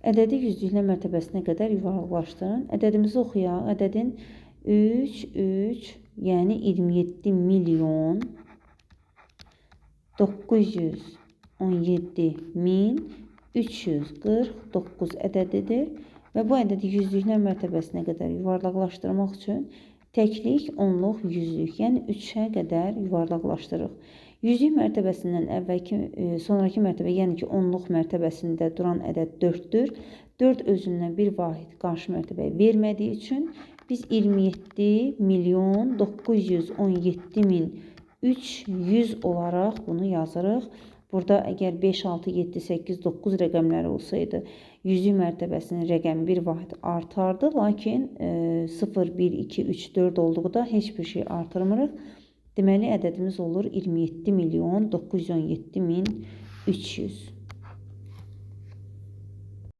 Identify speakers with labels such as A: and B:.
A: Ədədi yüzlüklər mərtəbəsinə qədər yuvarlaqlaşdırın. Ədədimizi oxuyaq. Ədədin 3, yəni 27 milyon 917 min 349 ədədidir. Və bu ədədi yüzlüklər mərtəbəsinə qədər yuvarlaqlaşdırmaq üçün təklik, onluq, yüzlük, yəni 3-ə qədər yuvarlaqlaşdırırıq. Yüzlük mərtəbəsindən sonraki mərtəbə, yəni ki, onluq mərtəbəsində duran ədəd 4-dür. 4 özündən bir vahid qarşı mərtəbəyə vermədiyi üçün biz 27 milyon 917 min 300 olaraq bunu yazırıq. Burada əgər 5, 6, 7, 8, 9 rəqəmləri olsaydı, yüzlük mərtəbəsinin rəqəmi bir vahid artardı. Lakin 0, 1, 2, 3, 4 olduqda heç bir şey artırmırıq. Deməli, ədədimiz olur 27 milyon 917 min 300.